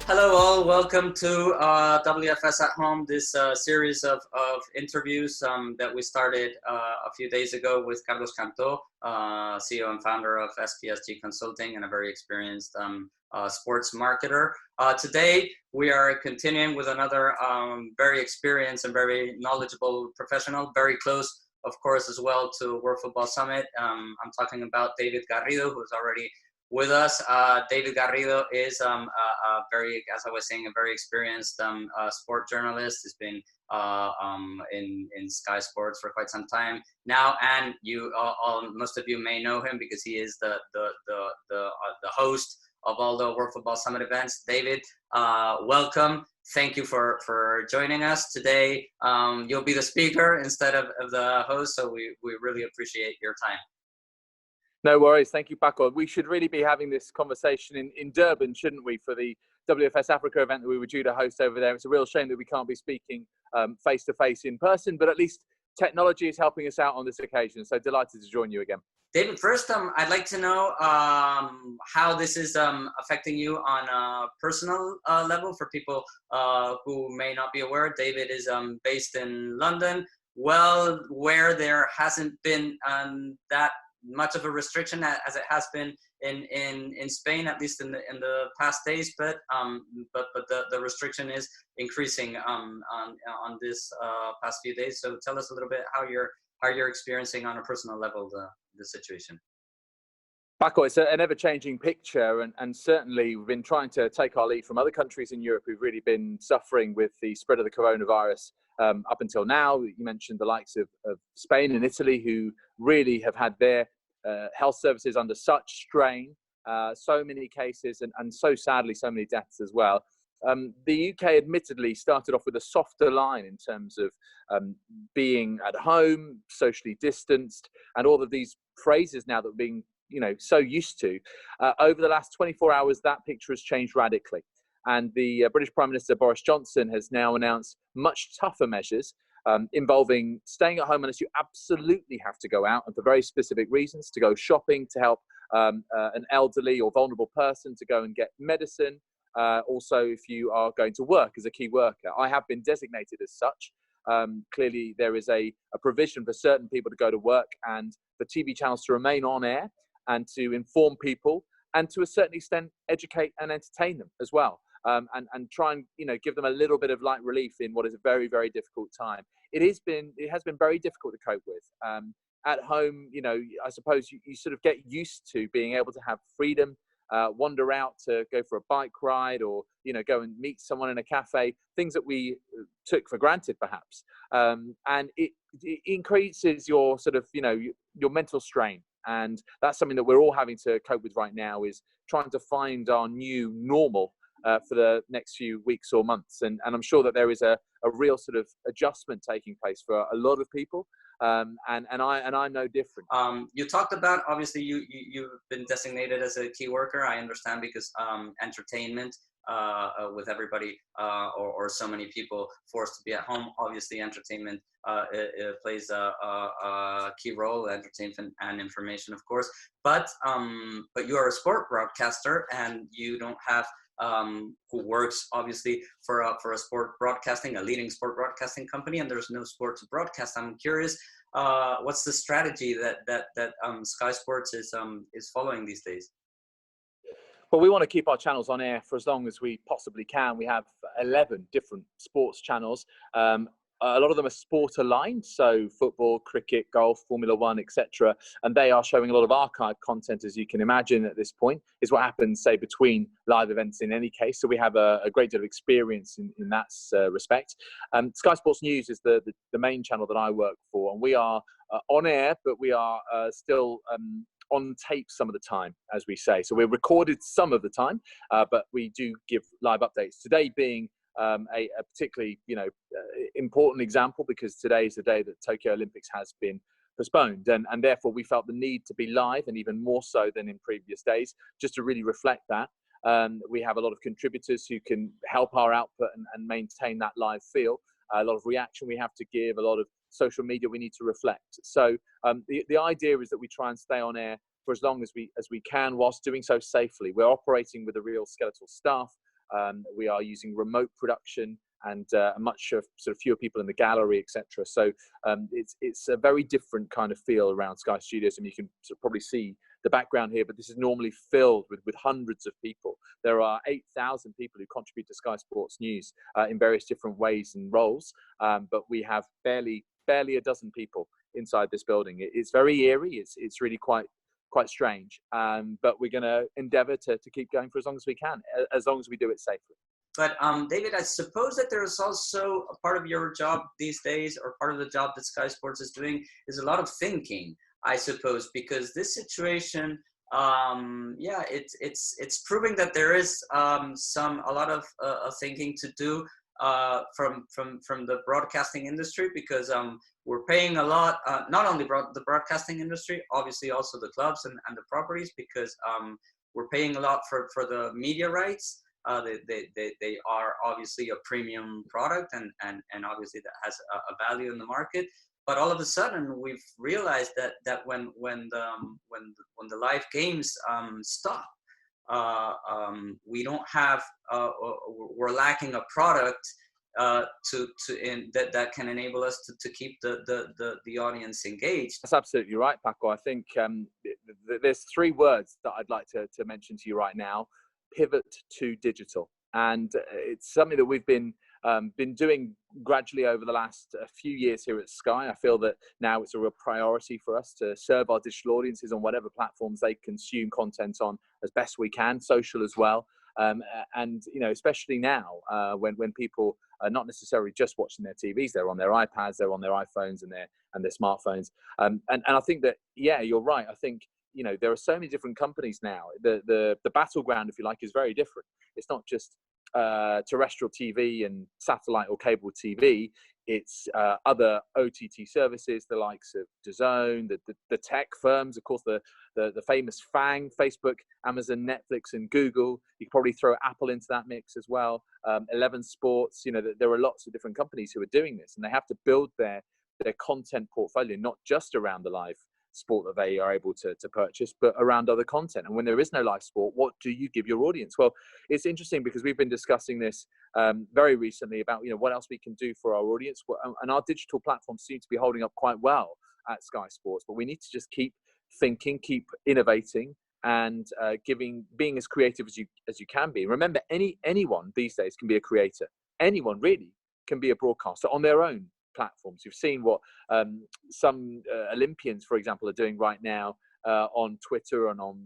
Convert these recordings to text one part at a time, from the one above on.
Hello all, welcome to WFS at Home, this series of interviews that we started a few days ago with Carlos Canto, CEO and founder of SPSG Consulting and a very experienced sports marketer. Today we are continuing with another very experienced and very knowledgeable professional, very close of course as well to World Football Summit. I'm talking about David Garrido, who's already with us. David Garrido is a very, as I was saying, a very experienced sport journalist. He's been in Sky Sports for quite some time now, and most of you may know him because he is the host of all the World Football Summit events. David, welcome. Thank you for joining us today. You'll be the speaker instead of the host, so we really appreciate your time. No worries. Thank you, Paco. We should really be having this conversation in Durban, shouldn't we, for the WFS Africa event that we were due to host over there. It's a real shame that we can't be speaking face-to-face in person, but at least technology is helping us out on this occasion. So delighted to join you again. David, first, I'd like to know how this is affecting you on a personal level for people who may not be aware. David is based in London, where there hasn't been that much of a restriction as it has been in Spain, at least in the past days, but the restriction is increasing on this past few days. So tell us a little bit how you're experiencing on a personal level the situation. Paco, it's an ever-changing picture, and certainly we've been trying to take our lead from other countries in Europe who've really been suffering with the spread of the coronavirus up until now. You mentioned the likes of Spain and Italy, who really have had their health services under such strain, so many cases, and so sadly, so many deaths as well. The UK admittedly started off with a softer line in terms of being at home, socially distanced, and all of these phrases now that we're being so used to. Over the last 24 hours, that picture has changed radically. And the British Prime Minister Boris Johnson has now announced much tougher measures involving staying at home unless you absolutely have to go out, and for very specific reasons, to go shopping, to help an elderly or vulnerable person to go and get medicine. Also, if you are going to work as a key worker. I have been designated as such. Clearly, there is a provision for certain people to go to work and for TV channels to remain on air and to inform people and to a certain extent educate and entertain them as well. And try and give them a little bit of light relief in what is a very, very difficult time. It has been very difficult to cope with. At home, I suppose you sort of get used to being able to have freedom, wander out to go for a bike ride, or go and meet someone in a cafe. Things that we took for granted, perhaps. And it increases your sort of your mental strain. And that's something that we're all having to cope with right now, is trying to find our new normal for the next few weeks or months. And I'm sure that there is a real sort of adjustment taking place for a lot of people. And I'm no different. You talked about, obviously, you've been designated as a key worker. I understand, because entertainment with everybody or so many people forced to be at home. Obviously, entertainment it plays a key role, entertainment and information, of course. But you are a sport broadcaster, and you don't have who works obviously for a sport broadcasting, a leading sport broadcasting company, and there's no sport to broadcast. I'm curious, what's the strategy that Sky Sports is following these days? Well, we want to keep our channels on air for as long as we possibly can. We have 11 different sports channels. A lot of them are sport aligned, so football, cricket, golf, Formula One, etc. And they are showing a lot of archive content, as you can imagine at this point, is what happens, say, between live events in any case. So we have a great deal of experience in that respect. Sky Sports News is the main channel that I work for, and we are on air, but we are still on tape some of the time, as we say. So we're recorded some of the time, but we do give live updates. Today being a particularly important example, because today is the day that Tokyo Olympics has been postponed, and therefore we felt the need to be live, and even more so than in previous days, just to really reflect that. We have a lot of contributors who can help our output and maintain that live feel. A lot of reaction we have to give, a lot of social media we need to reflect. So the idea is that we try and stay on air for as long as we can, whilst doing so safely. We're operating with a real skeletal staff. We are using remote production and much sort of fewer people in the gallery, etc. So it's a very different kind of feel around Sky Studios. I mean, you can sort of probably see the background here, but this is normally filled with hundreds of people. There are 8,000 people who contribute to Sky Sports News in various different ways and roles, but we have barely a dozen people inside this building. It's very eerie. It's really quite strange, but we're going to endeavour to keep going for as long as we can, as long as we do it safely. But David, I suppose that there is also a part of your job these days, or part of the job that Sky Sports is doing, is a lot of thinking, I suppose, because this situation, it's proving that there is a lot of thinking to do from the broadcasting industry, because we're paying a lot, not only the broadcasting industry, obviously also the clubs and the properties, because we're paying a lot for the media rights. They are obviously a premium product, and obviously that has a value in the market. But all of a sudden, we've realized that when the live games stop, we don't have, we're lacking a product that can enable us to keep the audience engaged. That's absolutely right, Paco. I think there's three words that I'd like to mention to you right now: pivot to digital. And it's something that we've been doing gradually over the last few years here at Sky. I feel that now it's a real priority for us to serve our digital audiences on whatever platforms they consume content on as best we can, social as well. And especially now when people are not necessarily just watching their TVs, they're on their iPads, they're on their iPhones and their smartphones. And I think that, yeah, you're right. I think there are so many different companies now. The battleground, if you like, is very different. It's not just terrestrial TV and satellite or cable TV. It's other OTT services, the likes of DAZN, the tech firms, of course, the famous FANG, Facebook, Amazon, Netflix, and Google. You could probably throw Apple into that mix as well. 11 Sports. There are lots of different companies who are doing this, and they have to build their content portfolio not just around the live sport that they are able to purchase, but around other content. And when there is no live sport, what do you give your audience? Well, it's interesting because we've been discussing this very recently about what else we can do for our audience, and our digital platforms seem to be holding up quite well at Sky Sports, but we need to just keep thinking, keep innovating, and being as creative as you can be. Remember, anyone these days can be a creator. Anyone really can be a broadcaster on their own platforms. You've seen what some Olympians, for example, are doing right now on Twitter and on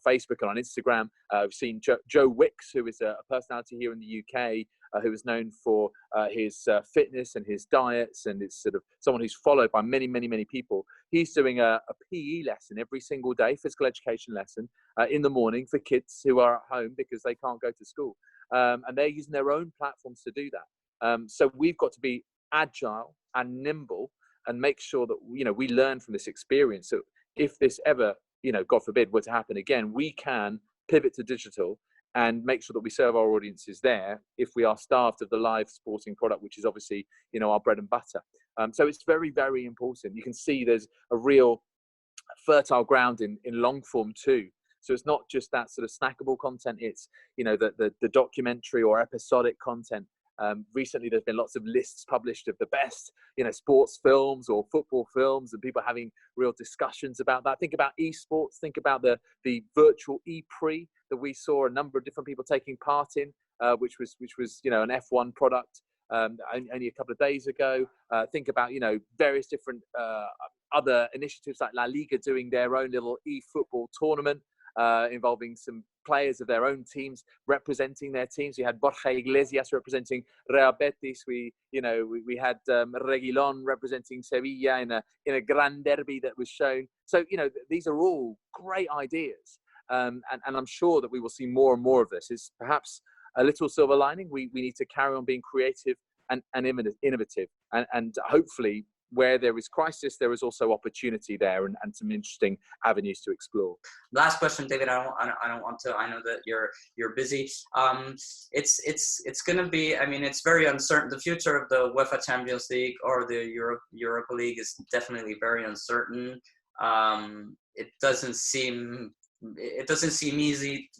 Facebook and on Instagram. We've seen Joe Wicks, who is a personality here in the UK, who is known for his fitness and his diets, and it's sort of someone who's followed by many, many, many people. He's doing a PE lesson every single day, physical education lesson, in the morning for kids who are at home because they can't go to school. And they're using their own platforms to do that. So we've got to be agile and nimble and make sure that we learn from this experience. So if this ever God forbid were to happen again, we can pivot to digital and make sure that we serve our audiences there if we are starved of the live sporting product, which is obviously our bread and butter. So it's very, very important. You can see there's a real fertile ground in long form too. So it's not just that sort of snackable content, it's the documentary or episodic content. Recently, there's been lots of lists published of the best, sports films or football films, and people having real discussions about that. Think about esports. Think about the virtual e-prix that we saw a number of different people taking part in, which was an F1 product only a couple of days ago. Think about various different other initiatives like La Liga doing their own little e-football tournament. Involving some players of their own teams representing their teams. We had Borja Iglesias representing Real Betis. We had Reguilón representing Sevilla in a Gran Derby that was shown. So these are all great ideas, and I'm sure that we will see more and more of this. It's perhaps a little silver lining. We need to carry on being creative and innovative, and hopefully, where there is crisis, there is also opportunity there, and some interesting avenues to explore. Last question, David. I don't want to. I know that you're busy. It's going to be. I mean, it's very uncertain. The future of the UEFA Champions League or the Europa League is definitely very uncertain. It doesn't seem it doesn't seem easy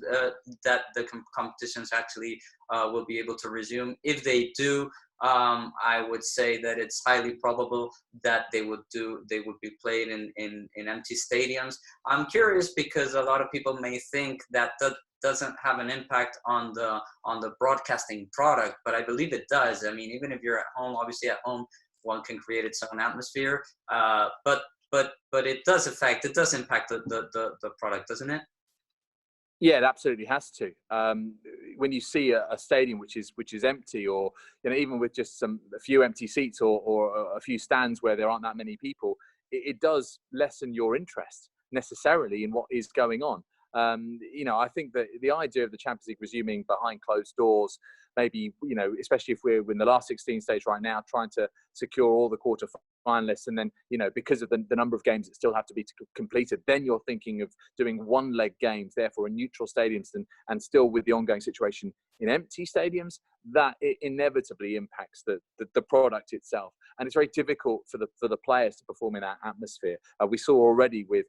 that the competitions actually will be able to resume. If they do, I would say that it's highly probable that they would be played in empty stadiums. I'm curious because a lot of people may think that doesn't have an impact on the broadcasting product, but I believe it does. I mean, even if you're at home, obviously at home one can create its own atmosphere, but it does impact the product, doesn't it? Yeah, it absolutely has to. When you see a stadium which is empty, or even with just a few empty seats or a few stands where there aren't that many people, it does lessen your interest necessarily in what is going on. I think that the idea of the Champions League resuming behind closed doors, maybe, especially if we're in the last 16 stage right now, trying to secure all the quarter finalists, and then, because of the number of games that still have to be completed, then you're thinking of doing one leg games, therefore in neutral stadiums, and still with the ongoing situation in empty stadiums, that it inevitably impacts the product itself. And it's very difficult for the players to perform in that atmosphere. We saw already with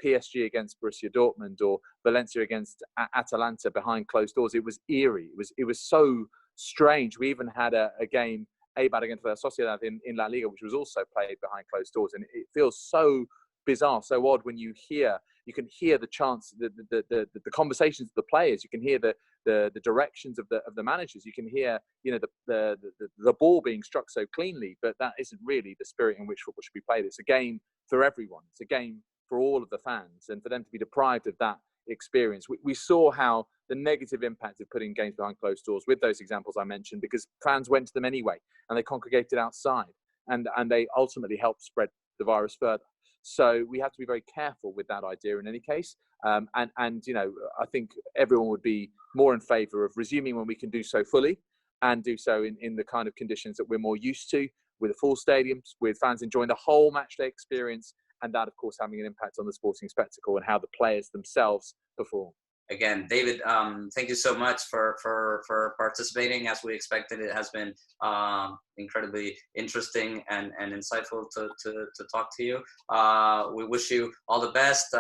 PSG against Borussia Dortmund or Valencia against Atalanta behind closed doors. It was eerie. It was so strange. We even had a game, Eibar against Real Sociedad in La Liga, which was also played behind closed doors, and it feels so bizarre, so odd when you can hear the chants, the conversations of the players. You can hear the directions of the managers. You can hear the ball being struck so cleanly, but that isn't really the spirit in which football should be played. It's a game for everyone. It's a game for all of the fans, and for them to be deprived of that experience. We saw how the negative impact of putting games behind closed doors with those examples I mentioned, because fans went to them anyway and they congregated outside, and they ultimately helped spread the virus further. So we have to be very careful with that idea in any case. And I think everyone would be more in favour of resuming when we can do so fully, and do so in the kind of conditions that we're more used to, with a full stadiums, with fans enjoying the whole matchday experience, and that, of course, having an impact on the sporting spectacle and how the players themselves perform. Again, David, thank you so much for participating. As we expected, it has been incredibly interesting and insightful to talk to you. We wish you all the best.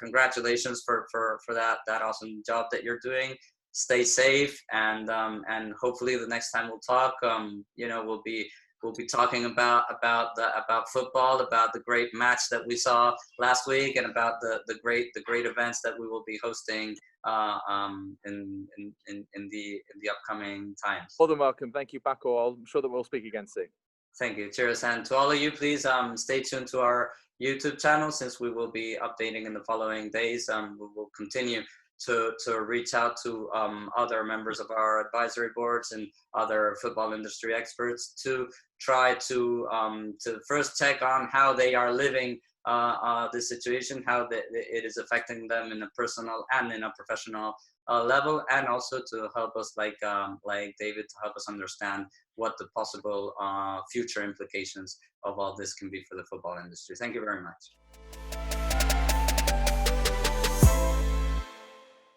Congratulations for that awesome job that you're doing. Stay safe, and hopefully the next time we'll talk, we'll be talking about football, about the great match that we saw last week, and about the great events that we will be hosting in the upcoming times. More than welcome. Thank you, Paco. I'm sure that we'll speak again soon. Thank you. Cheers. And to all of you, please stay tuned to our YouTube channel, since we will be updating in the following days. We will continue to reach out to other members of our advisory boards and other football industry experts to try to first check on how they are living the situation, how it is affecting them in a personal and in a professional level, and also to help us, like David, to help us understand what the possible future implications of all this can be for the football industry. Thank you very much.